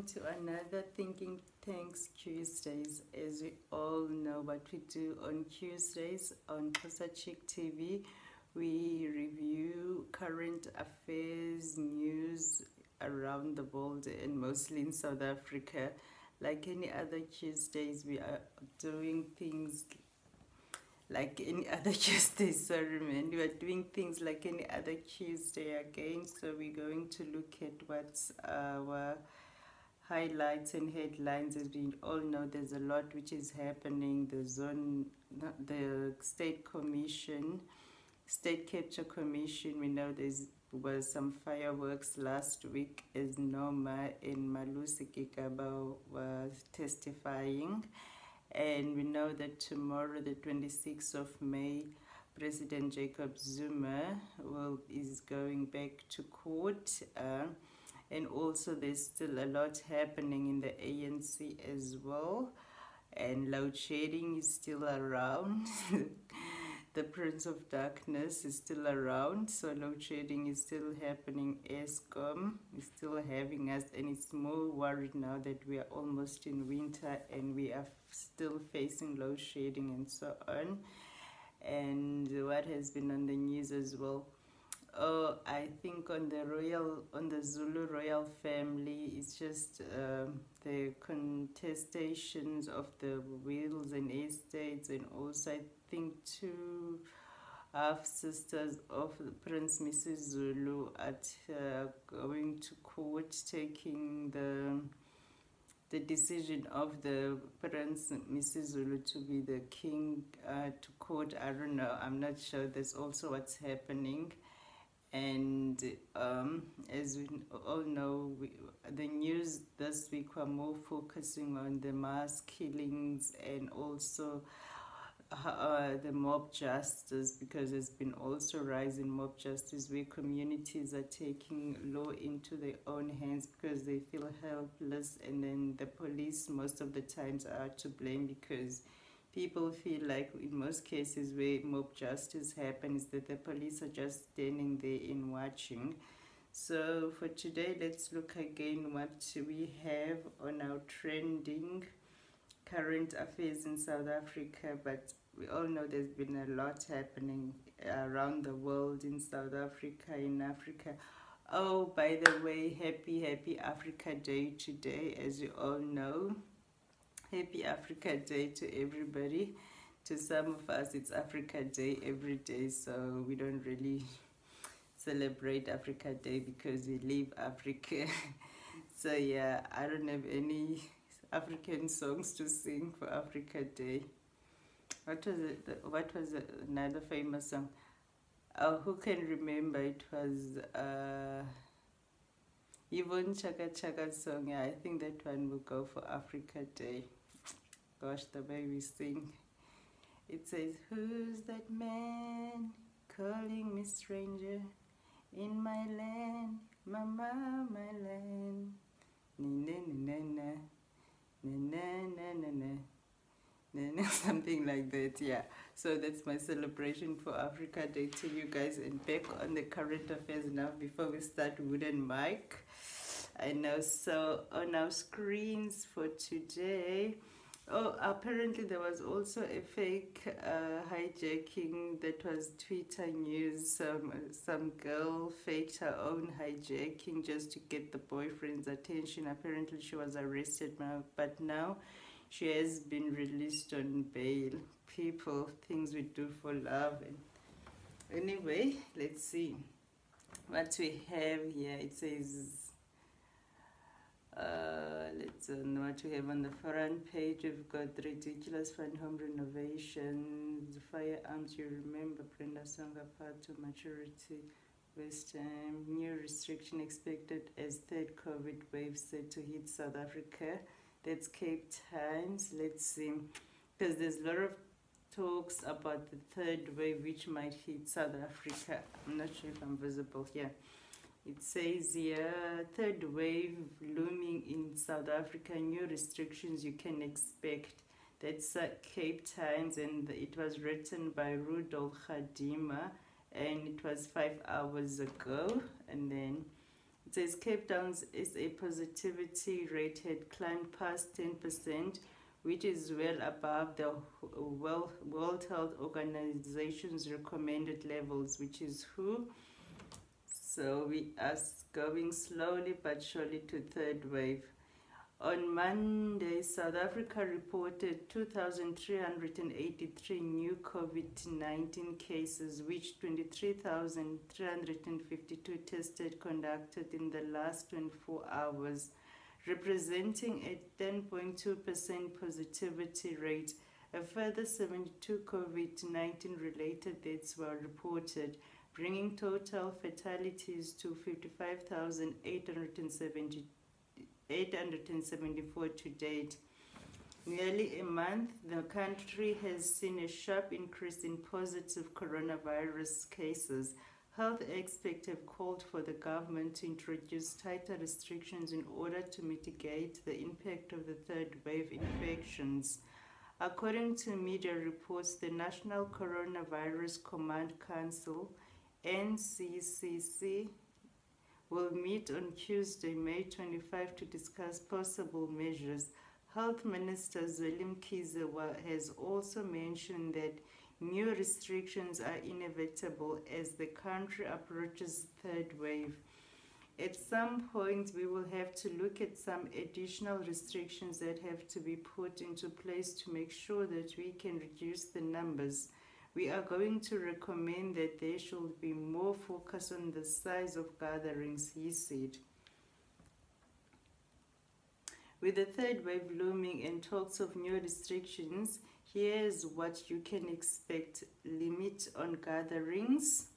welcome to another Thinking Tanks Tuesdays. As we all know what we do on Tuesdays on SACurrentAffairs TV, we review current affairs, news around the world and mostly in South Africa. Like any other Tuesdays, we are doing things like any other Tuesday. Sorry man, we are doing things like any other Tuesday again. So we're going to look at what's our highlights and headlines. As we all know, there's a lot which is happening. The state capture commission, we know there was some fireworks last week as Noma and Malusi Gigaba was testifying. And we know that tomorrow, the 26th of May, President Jacob Zuma is going back to court. And also there's still a lot happening in the ANC as well. And load shedding is still around. The Prince of Darkness is still around. So load shedding is still happening. Eskom is still having us. And it's more worried now that we are almost in winter and we are still facing load shedding and so on. And what has been on the news as well, I think on the Zulu royal family, it's just the contestations of the wills and estates, and also I think two half-sisters of Prince Mrs. Zulu are going to court, taking the decision of the Prince Mrs. Zulu to be the king to court. I don't know, I'm not sure. That's also what's happening. And as we all know, the news this week were more focusing on the mass killings and also the mob justice, because there's been also rise in mob justice where communities are taking law into their own hands because they feel helpless, and then the police most of the times are to blame, because people feel like in most cases where mob justice happens that the police are just standing there and watching. So for today, let's look again what we have on our trending current affairs in South Africa. But we all know there's been a lot happening around the world, in South Africa, in Africa. Oh, by the way, happy Africa Day today, as you all know. Happy Africa Day to everybody. To some of us, it's Africa Day every day, so we don't really celebrate Africa Day because we leave Africa. So yeah, I don't have any African songs to sing for Africa Day. What was another famous song? Oh, who can remember? It was Yvonne Chaka Chaka song. Yeah, I think that one will go for Africa Day. Gosh, the way we sing. It says, who's that man calling me stranger in my land, mama, my land? Na na na na na na na na, something like that. Yeah, so that's my celebration for Africa Day to you guys. And back on the current affairs now, before we start wooden mic. I know, so on our screens for today, oh, apparently there was also a fake hijacking that was Twitter news. Some girl faked her own hijacking just to get the boyfriend's attention. Apparently she was arrested now, but now she has been released on bail. People, things we do for love. And anyway, let's see what we have here. It says, let's know what we have on the front page. We've got the ridiculous fund home renovations, firearms, you remember, Brenda Songa path to maturity, West Ham, new restriction expected as third COVID wave set to hit South Africa. That's Cape Times. Let's see, because there's a lot of talks about the third wave which might hit South Africa. I'm not sure if I'm visible here. It says here, third wave looming in South Africa, new restrictions you can expect. That's Cape Times, and it was written by Rudolf Khadima, and it was 5 hours ago. And then It says Cape Town's SA positivity rate had climbed past 10%, which is well above the World Health Organization's recommended levels, which is WHO. So we are going slowly but surely to third wave. On Monday, South Africa reported 2,383 new COVID-19 cases, which 23,352 tested conducted in the last 24 hours, representing a 10.2% positivity rate. A further 72 COVID-19 related deaths were reported, bringing total fatalities to 55,874 to date. Nearly a month, the country has seen a sharp increase in positive coronavirus cases. Health experts have called for the government to introduce tighter restrictions in order to mitigate the impact of the third wave infections. According to media reports, the National Coronavirus Command Council, NCCC, will meet on Tuesday, May 25, to discuss possible measures. Health Minister Zweli Mkhize has also mentioned that new restrictions are inevitable as the country approaches third wave. At some point, we will have to look at some additional restrictions that have to be put into place to make sure that we can reduce the numbers. We are going to recommend that there should be more focus on the size of gatherings, he said. With the third wave looming and talks of new restrictions, here's what you can expect. Limit on gatherings.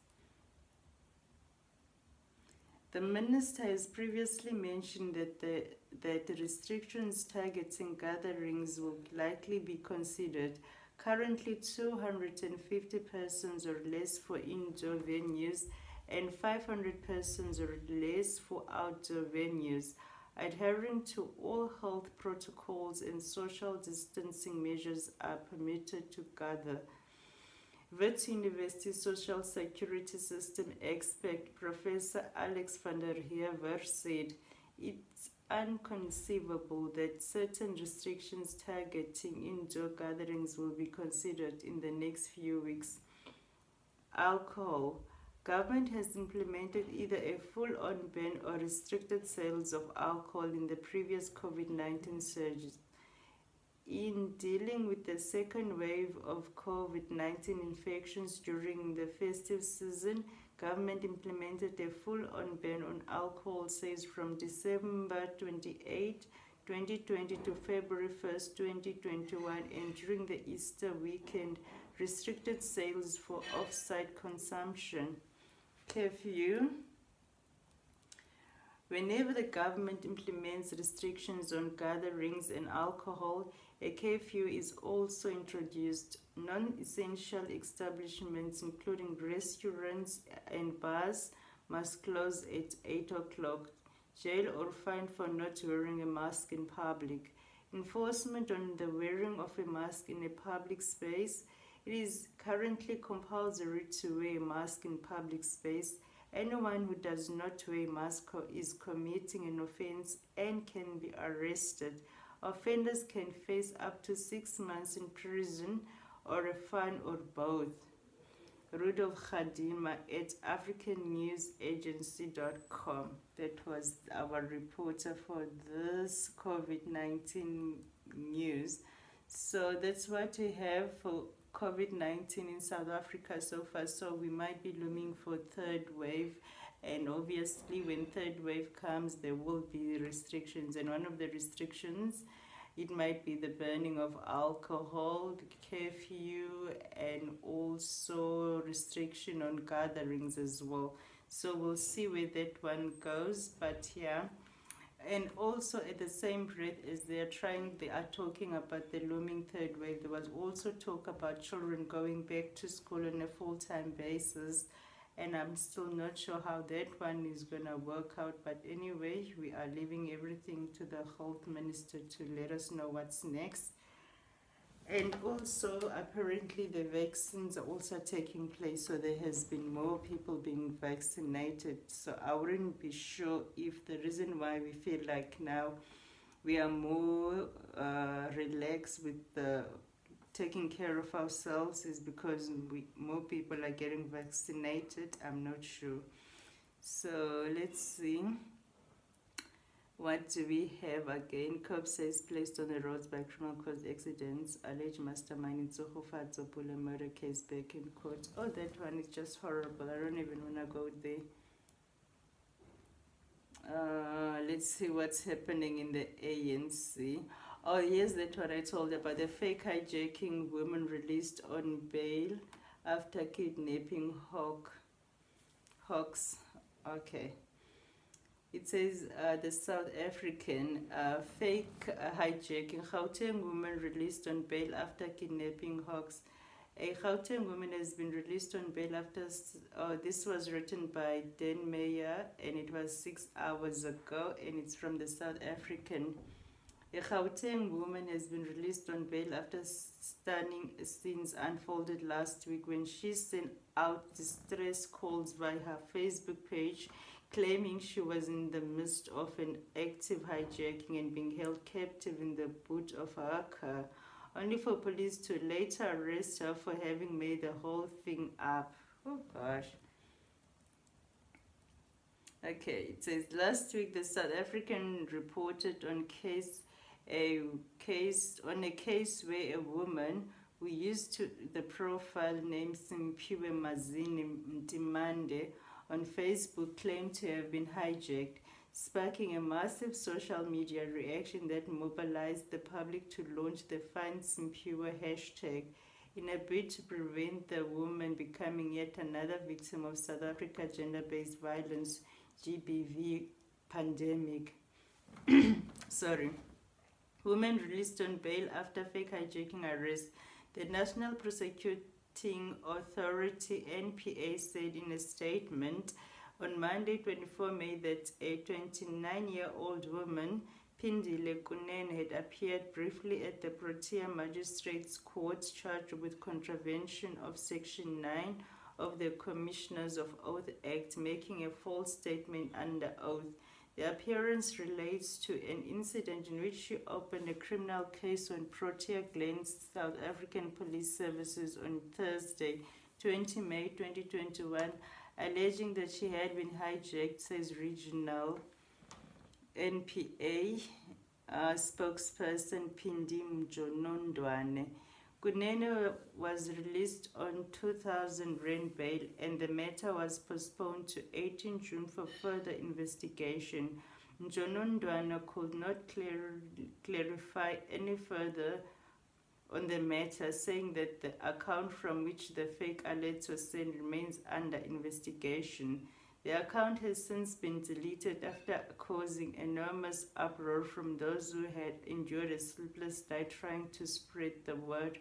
The minister has previously mentioned that the restrictions targeting gatherings will likely be considered. Currently, 250 persons or less for indoor venues and 500 persons or less for outdoor venues. Adhering to all health protocols and social distancing measures are permitted to gather. Wits University Social Security System expert Professor Alex van der Heever said it's unconceivable that certain restrictions targeting indoor gatherings will be considered in the next few weeks. Alcohol. Government has implemented either a full-on ban or restricted sales of alcohol in the previous COVID-19 surges. In dealing with the second wave of COVID-19 infections during the festive season, government implemented a full-on ban on alcohol sales from December 28, 2020 to February 1st, 2021, and during the Easter weekend, restricted sales for off-site consumption. Curfew. Whenever the government implements restrictions on gatherings and alcohol, a curfew is also introduced. Non-essential establishments, including restaurants and bars, must close at 8 o'clock. Jail or fine for not wearing a mask in public. Enforcement on the wearing of a mask in a public space. It is currently compulsory to wear a mask in public space. Anyone who does not wear a mask is committing an offense and can be arrested. Offenders can face up to 6 months in prison or a fine or both. Rudolf Khadima at AfricanNewsAgency.com. That was our reporter for this COVID-19 news. So that's what we have for COVID-19 in South Africa so far. So we might be looming for third wave, and obviously when third wave comes there will be restrictions, and one of the restrictions, it might be the burning of alcohol, the curfew, and also restriction on gatherings as well. So we'll see where that one goes, but yeah. And also at the same breath as they are talking about the looming third wave, there was also talk about children going back to school on a full-time basis, and I'm still not sure how that one is going to work out. But anyway, we are leaving everything to the health minister to let us know what's next. And also, apparently, the vaccines are also taking place, so there has been more people being vaccinated. So I wouldn't be sure if the reason why we feel like now we are more relaxed with taking care of ourselves is because more people are getting vaccinated. I'm not sure. So let's see. What do we have again? Cops says placed on the roads by criminal caused accidents. Alleged mastermind in Tsohofatso murder case back in court. Oh, that one is just horrible. I don't even want to go there. Let's see what's happening in the ANC. Oh, yes, that's what I told you about the fake hijacking woman released on bail after kidnapping hawks. Okay. It says the South African fake hijacking. Gauteng woman released on bail after kidnapping hawks. A Gauteng woman has been released on bail after. This was written by Dan Meyer and it was 6 hours ago, and it's from the South African. A Gauteng woman has been released on bail after stunning scenes unfolded last week when she sent out distress calls via her Facebook page, claiming she was in the midst of an active hijacking and being held captive in the boot of her car, only for police to later arrest her for having made the whole thing up. Oh gosh. Okay, it says last week the South African reported on a case where a woman who used the profile name Simpiwe Mazini Mtimande on Facebook claimed to have been hijacked, sparking a massive social media reaction that mobilized the public to launch the Find Simpiwe hashtag in a bid to prevent the woman becoming yet another victim of South Africa gender-based violence GBV pandemic. Sorry. Women released on bail after fake hijacking arrest. The National Prosecuting Authority, NPA, said in a statement on Monday, 24 May, that a 29-year-old woman, Pindile Kunene, had appeared briefly at the Protea Magistrates Court charged with contravention of Section 9 of the Commissioners of Oath Act, making a false statement under oath. The appearance relates to an incident in which she opened a criminal case on Protea Glen South African Police Services on Thursday, 20 May 2021, alleging that she had been hijacked, says regional NPA spokesperson Pindi Mjonondwane. Kunene was released on 2,000 rand bail, and the matter was postponed to 18 June for further investigation. Njonondwana could not clarify any further on the matter, saying that the account from which the fake alerts were sent remains under investigation. The account has since been deleted after causing enormous uproar from those who had endured a sleepless night trying to spread the word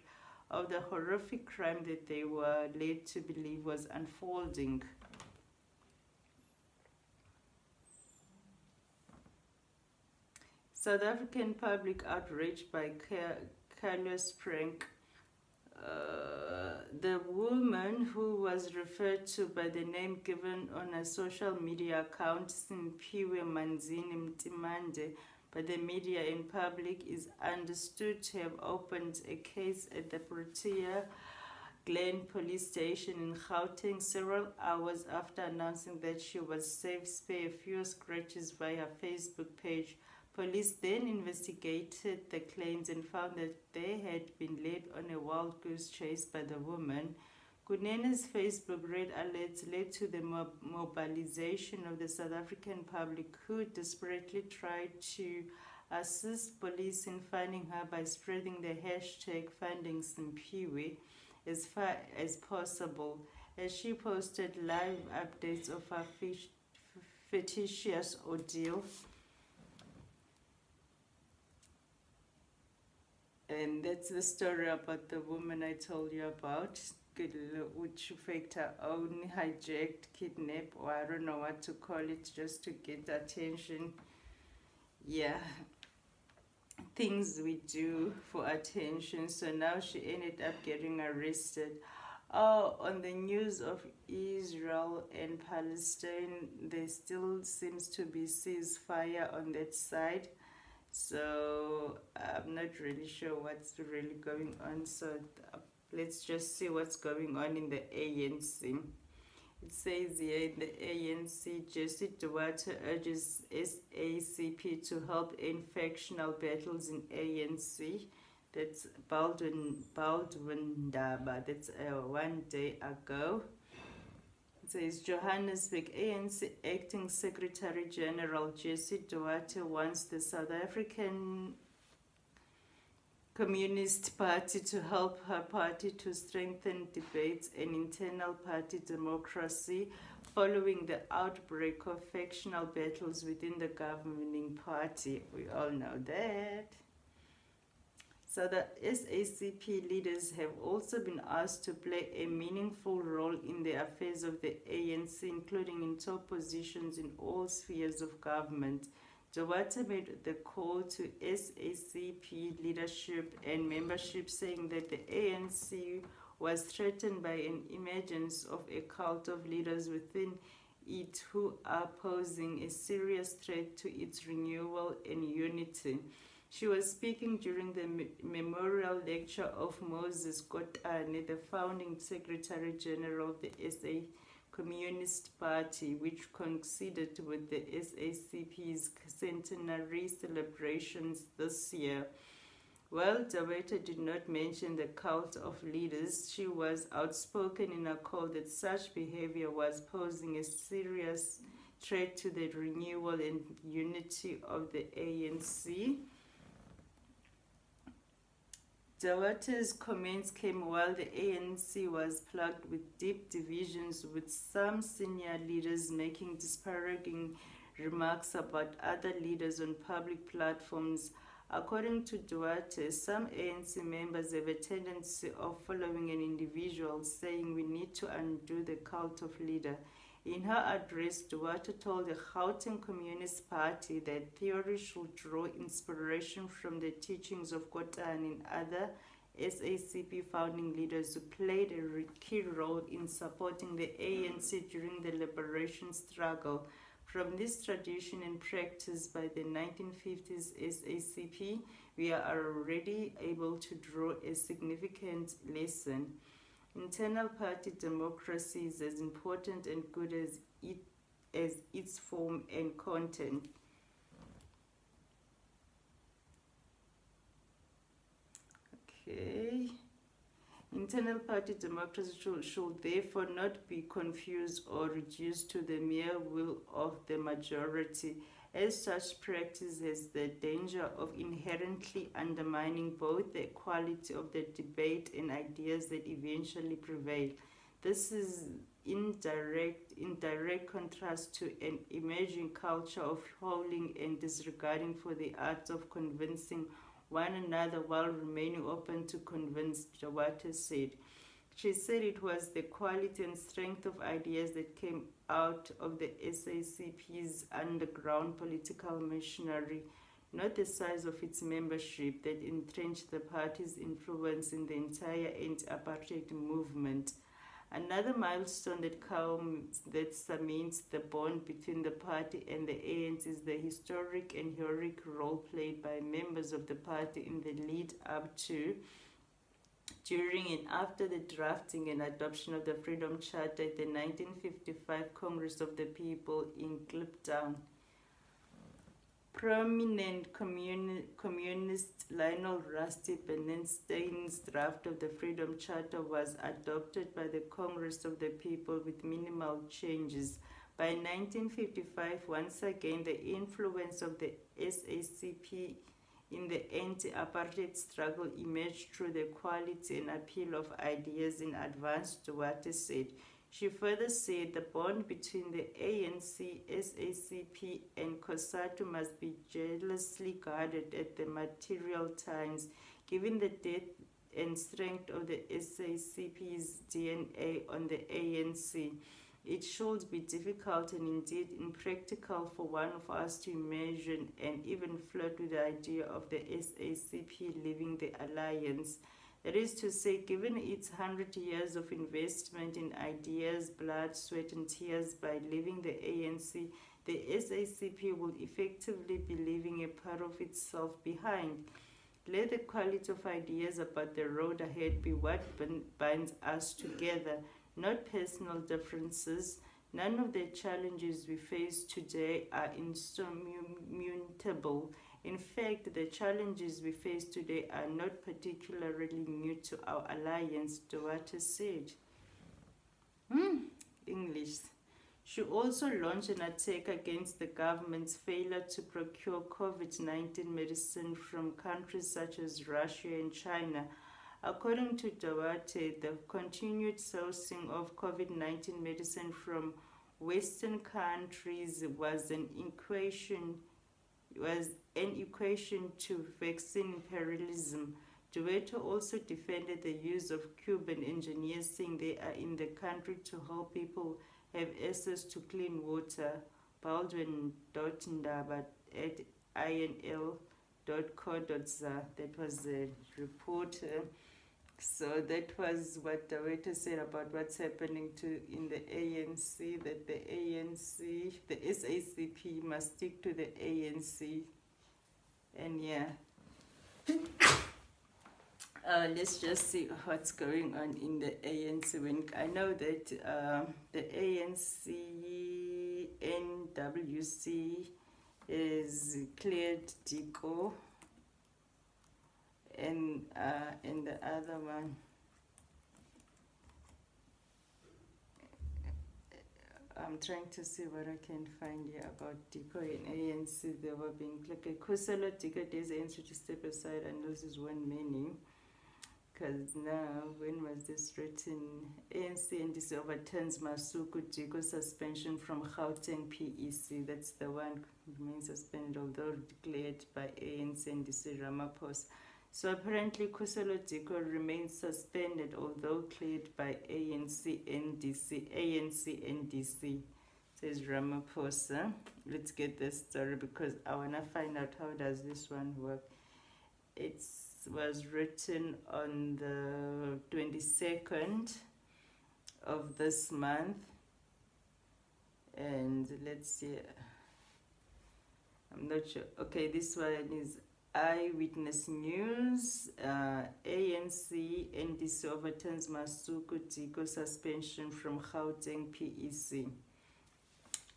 of the horrific crime that they were led to believe was unfolding. South African public outraged by careless prank. The woman who was referred to by the name given on a social media account, Simpiwe Manzini Mtimande, by the media in public, is understood to have opened a case at the Protea Glen police station in Gauteng several hours after announcing that she was safe, spare a few scratches via her Facebook page. Police then investigated the claims and found that they had been led on a wild goose chase by the woman. Kunene's Facebook red alerts led to the mobilization of the South African public, who desperately tried to assist police in finding her by spreading the hashtag Finding Simpiwe as far as possible, as she posted live updates of her fictitious ordeal. And that's the story about the woman I told you about, which faked her own hijacked, kidnap, or I don't know what to call it, just to get attention. Yeah. things we do for attention. So now she ended up getting arrested. On the news of Israel and Palestine, there still seems to be ceasefire on that side. So I'm not really sure what's really going on. So let's just see what's going on in the ANC. It says here in the ANC, Jesse Duarte urges SACP to help end factional battles in ANC. That's Baldwin Daba. That's 1 day ago. It says Johannesburg ANC Acting Secretary General Jesse Duarte wants the South African Communist Party to help her party to strengthen debates and internal party democracy following the outbreak of factional battles within the governing party. We all know that. So the SACP leaders have also been asked to play a meaningful role in the affairs of the ANC, including in top positions in all spheres of government. Duarte made the call to SACP leadership and membership, saying that the ANC was threatened by an emergence of a cult of leaders within it who are posing a serious threat to its renewal and unity. She was speaking during the memorial lecture of Moses Kotane, the founding Secretary General of the SA Communist Party, which coincided with the SACP's centenary celebrations this year. While Duarte did not mention the cult of leaders, she was outspoken in a call that such behavior was posing a serious threat to the renewal and unity of the ANC. Duarte's comments came while the ANC was plagued with deep divisions, with some senior leaders making disparaging remarks about other leaders on public platforms. According to Duarte, some ANC members have a tendency of following an individual, saying we need to undo the cult of leader. In her address, Duarte told the Gauteng Communist Party that theory should draw inspiration from the teachings of Kotane and other SACP founding leaders who played a key role in supporting the ANC during the liberation struggle. From this tradition and practice by the 1950s SACP, we are already able to draw a significant lesson. Internal party democracy is as important and good as its form and content. Okay. Internal party democracy should therefore not be confused or reduced to the mere will of the majority, as such practice has the danger of inherently undermining both the quality of the debate and ideas that eventually prevail. This is in direct contrast to an emerging culture of howling and disregarding for the art of convincing one another while remaining open to convince, Duarte said. She said it was the quality and strength of ideas that came out of the SACP's underground political machinery, not the size of its membership, that entrenched the party's influence in the entire anti-apartheid movement. Another milestone that cements the bond between the party and the ANC is the historic and heroic role played by members of the party in the lead up to, during and after the drafting and adoption of the Freedom Charter at the 1955 Congress of the People in Kliptown. Prominent communist Lionel Rusty Bernstein's draft of the Freedom Charter was adopted by the Congress of the People with minimal changes. By 1955, once again, the influence of the SACP in the anti-apartheid struggle emerged through the quality and appeal of ideas in advance, Duarte said. She further said the bond between the ANC, SACP, and COSATU must be jealously guarded at the material times, given the depth and strength of the SACP's DNA on the ANC. It should be difficult and indeed impractical for one of us to imagine and even flirt with the idea of the SACP leaving the alliance. That is to say, given its 100 years of investment in ideas, blood, sweat and tears by leaving the ANC, the SACP will effectively be leaving a part of itself behind. Let the quality of ideas about the road ahead be what binds us together, not personal differences. None of the challenges we face today are insurmountable. In fact, the challenges we face today are not particularly new to our alliance, Duarte said. English. She also launched an attack against the government's failure to procure COVID-19 medicine from countries such as Russia and China. According to Duarte, the continued sourcing of COVID-19 medicine from Western countries was an equation to vaccine imperialism. Duarte also defended the use of Cuban engineers, saying they are in the country to help people have access to clean water. Baldwin.ndaba@inl.co.za. That was the report. So that was what Duarte said about what's happening in the ANC, that the ANC, the SACP must stick to the ANC. And yeah. Let's just see what's going on in the ANC. I know that the ANC NWC is cleared Diko, and the other one, I'm trying to see what I can find here about Diko and ANC. They were being like a Kusala Diko days ANC to step aside, and this is one meaning. Because now, when was this written? ANC NDC overturns Masuku Diko suspension from Gauteng PEC. That's the one remains suspended, although declared by ANC NDC Ramaphosa. So apparently, Kuselo Diko remains suspended, although cleared by ANC NDC, says Ramaphosa. Let's get this story because I want to find out how does this one work. It was written on the 22nd of this month, and let's see, I'm not sure. Okay, this one is Eyewitness News. ANC NDC overturns Masuku Diko suspension from Gauteng PEC.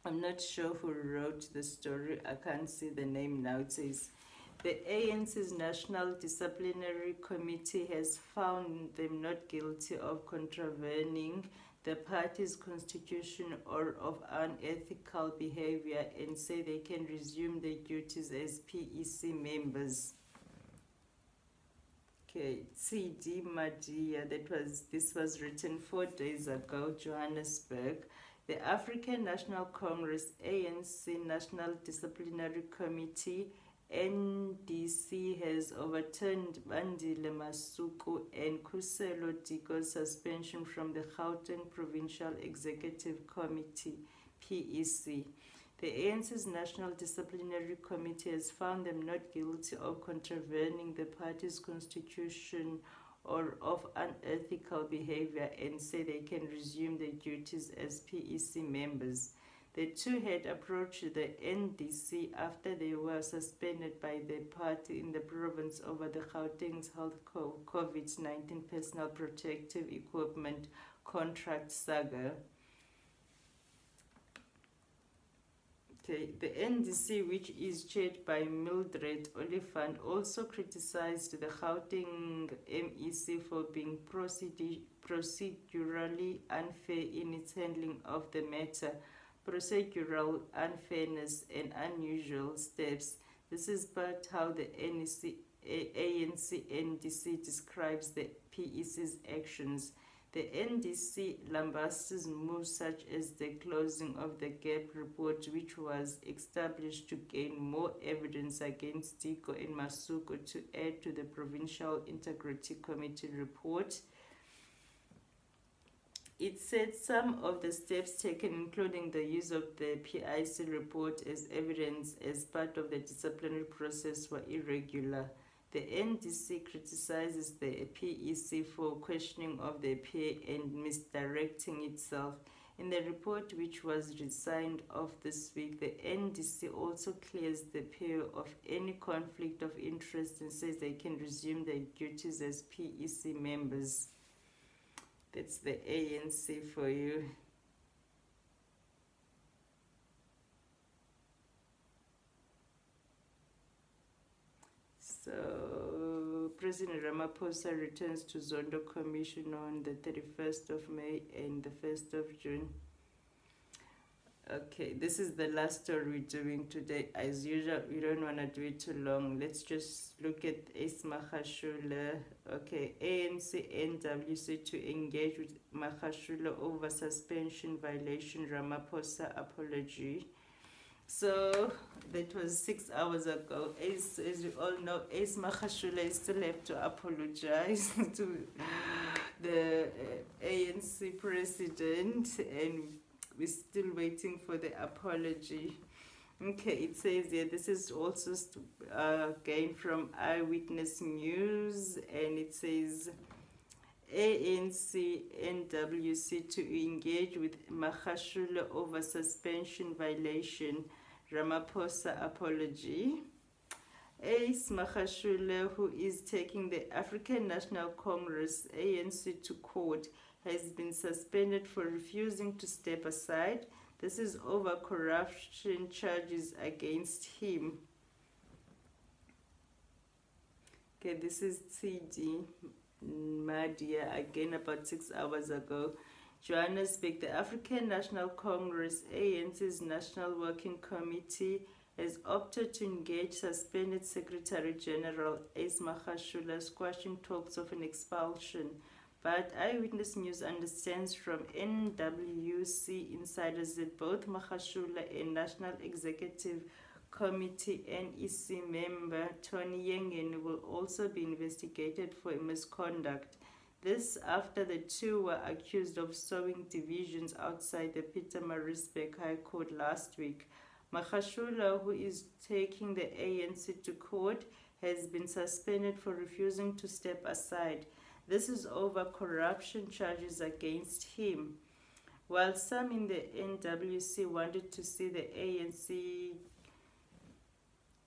I'm not sure who wrote the story. I can't see the name now. It says, the ANC's National Disciplinary Committee has found them not guilty of contravening the party's constitution or of unethical behavior and say they can resume their duties as PEC members. Okay, CD Madia, this was written 4 days ago, Johannesburg. The African National Congress, ANC National Disciplinary Committee, NDC, has overturned Bandile Masuku and Kuselo Diko's suspension from the Gauteng Provincial Executive Committee, PEC. The ANC's National Disciplinary Committee has found them not guilty of contravening the party's constitution or of unethical behavior and say they can resume their duties as PEC members. The two had approached the NDC after they were suspended by the party in the province over the Gauteng's health COVID-19 personal protective equipment contract Saga. Okay. The NDC, which is chaired by Mildred Oliphant, also criticized the Gauteng MEC for being procedurally unfair in its handling of the matter. Procedural unfairness and unusual steps. This is but how the ANC-NDC describes the PEC's actions. The NDC lambastes moves such as the closing of the gap report, which was established to gain more evidence against Diko and Masuku to add to the Provincial Integrity Committee report. It said some of the steps taken, including the use of the PIC report as evidence as part of the disciplinary process, were irregular. The NDC criticizes the PEC for questioning of the pay and misdirecting itself. In the report, which was signed off this week, the NDC also clears the pay of any conflict of interest and says they can resume their duties as PEC members. That's the ANC for you. So, President Ramaphosa returns to Zondo Commission on the 31st of May and the 1st of June. Okay, this is the last story we're doing today. As usual, we don't want to do it too long. Let's just look at Ace Magashule. Okay, ANC NWC to engage with Magashule over suspension violation, Ramaphosa apology. So that was 6 hours ago. As you all know, Ace Magashule still have to apologize to the ANC president, and we're still waiting for the apology. Okay, it says here, this is also again from Eyewitness News, and it says ANC NWC to engage with Magashule over suspension violation, Ramaphosa apology. Ace Magashule, who is taking the African National Congress ANC to court, has been suspended for refusing to step aside. This is over corruption charges against him. Okay, this is TD Madia, again about 6 hours ago. Johannesburg, the African National Congress, ANC's National Working Committee, has opted to engage suspended Secretary General Ace Magashule, squashing talks of an expulsion. But Eyewitness News understands from NWC insiders that both Magashule and National Executive Committee NEC member Tony Yengeni will also be investigated for misconduct. This after the two were accused of sowing divisions outside the Pietermaritzburg High Court last week. Magashule, who is taking the ANC to court, has been suspended for refusing to step aside. This is over corruption charges against him. While some in the NWC wanted to see the ANC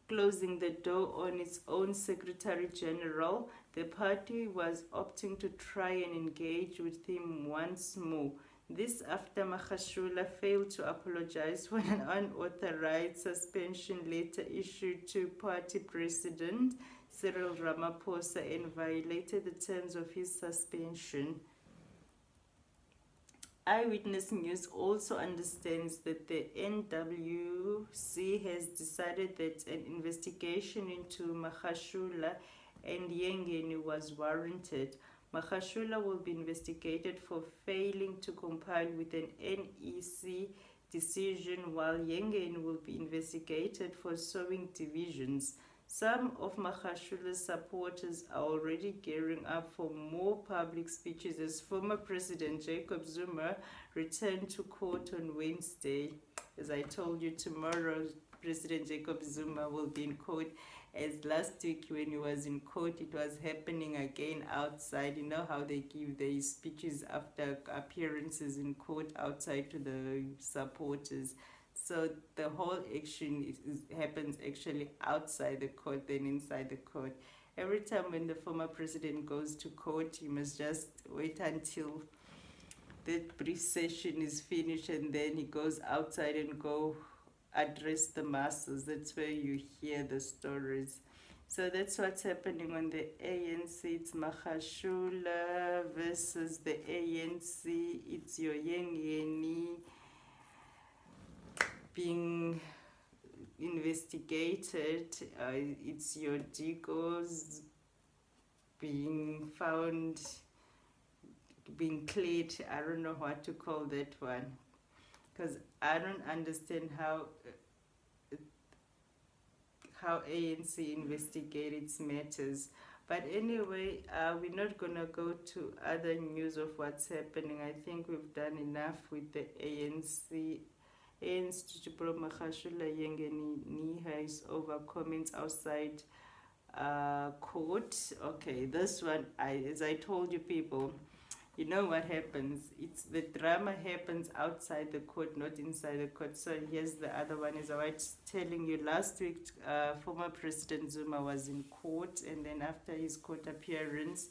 closing the door on its own Secretary General, the party was opting to try and engage with him once more. This after Magashule failed to apologize for an unauthorized suspension letter issued to party president Cyril Ramaphosa and violated the terms of his suspension. Eyewitness News also understands that the NWC has decided that an investigation into Magashule and Yengeni was warranted. Magashule will be investigated for failing to comply with an NEC decision, while Yengeni will be investigated for sowing divisions. Some of Magashule's supporters are already gearing up for more public speeches as former President Jacob Zuma returned to court on Wednesday. As I told you, tomorrow President Jacob Zuma will be in court. As last week when he was in court, it was happening again outside. You know how they give their speeches after appearances in court outside to the supporters. So the whole action happens actually outside the court than inside the court. Every time when the former president goes to court, you must just wait until that brief session is finished, and then he goes outside and go address the masses. That's where you hear the stories. So that's what's happening on the ANC. It's Magashule versus the ANC. It's your Yengeni being investigated. It's your Digos being found, being cleared. I don't know what to call that one, because I don't understand how ANC investigates its matters. But anyway, we're not gonna go to other news of what's happening. I think we've done enough with the ANC. ANC Machashula Yengeni is over comments outside court. Okay, this one, as I told you people, you know what happens. It's the drama happens outside the court, not inside the court. So here's the other one. As I was telling you last week, former President Zuma was in court, and then after his court appearance,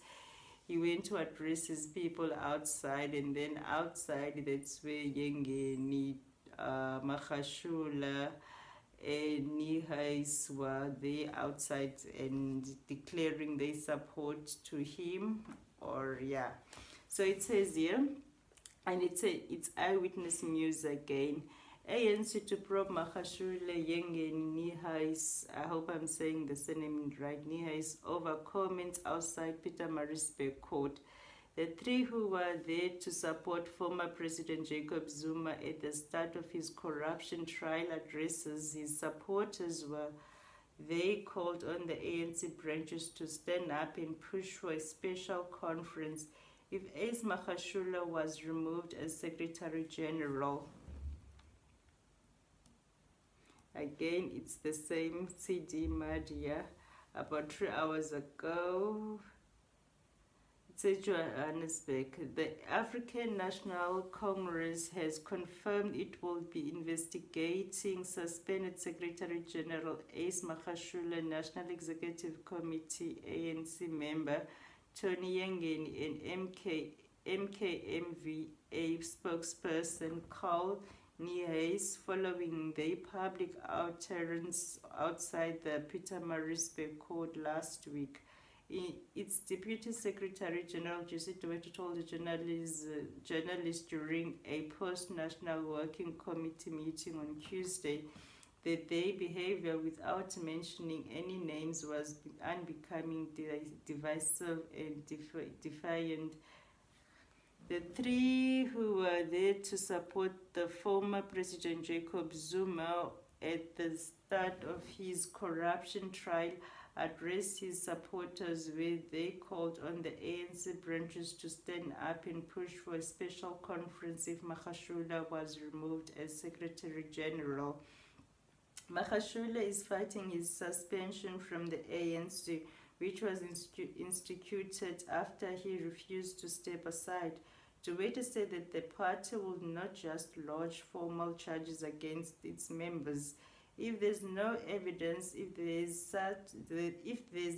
he went to address his people outside, and then outside, that's where Yengeni, Mahashula, and Nihais were there outside and declaring their support to him, or yeah. So it says here, and it's eyewitness news again. ANC to probe Mahashule Yengeni Nihais, I hope I'm saying the surname right, Nihais, over comments outside Pietermaritzburg court. The three who were there to support former President Jacob Zuma at the start of his corruption trial addresses his supporters were they called on the ANC branches to stand up and push for a special conference if Ace Mahashula was removed as Secretary General. Again, it's the same CD Madia. About 3 hours ago, it says Johannesburg, the African National Congress has confirmed it will be investigating suspended Secretary General Ace Mahashula, National Executive Committee ANC member Tony Yengeni, and MKMVA spokesperson Carl Nihais following their public utterance outside the Pietermaritzburg court last week. Its Deputy Secretary General Jesse Duarte told the journalists during a post-National Working Committee meeting on Tuesday that their behavior without mentioning any names was unbecoming, divisive and defiant. The three who were there to support the former President Jacob Zuma at the start of his corruption trial addressed his supporters where they called on the ANC branches to stand up and push for a special conference if Mahashula was removed as Secretary General. Mahashula is fighting his suspension from the ANC, which was instituted after he refused to step aside. Duarte said that the party will not just lodge formal charges against its members. If there's no evidence, if there's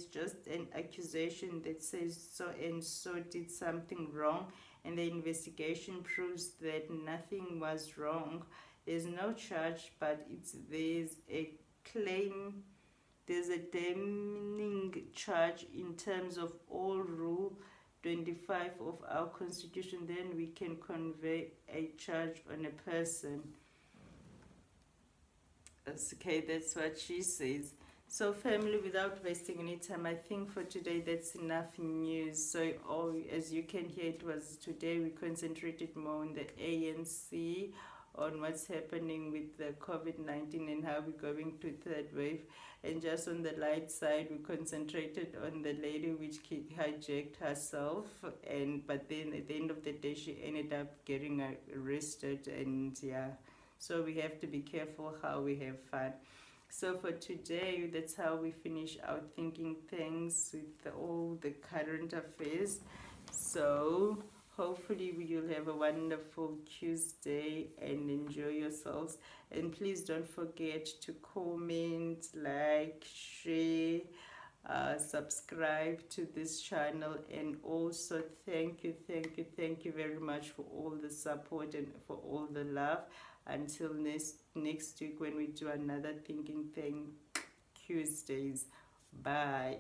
just an accusation that says so and so did something wrong, and the investigation proves that nothing was wrong, there's no charge, but there's a claim, there's a damning charge in terms of all Rule 25 of our Constitution, then we can convey a charge on a person. Okay, that's what she says. So family, without wasting any time, I think for today that's enough news. So as you can hear, it was today we concentrated more on the ANC, on what's happening with the COVID-19 and how we're going to third wave. And just on the light side, we concentrated on the lady which hijacked herself, but then at the end of the day she ended up getting arrested, and yeah, so we have to be careful how we have fun. So for today, that's how we finish our thinking things with all the current affairs. So hopefully you'll have a wonderful Tuesday and enjoy yourselves. And please don't forget to comment, like, share, subscribe to this channel, and also thank you very much for all the support and for all the love. Until next week when we do another Thinking Thing Tuesdays. Bye.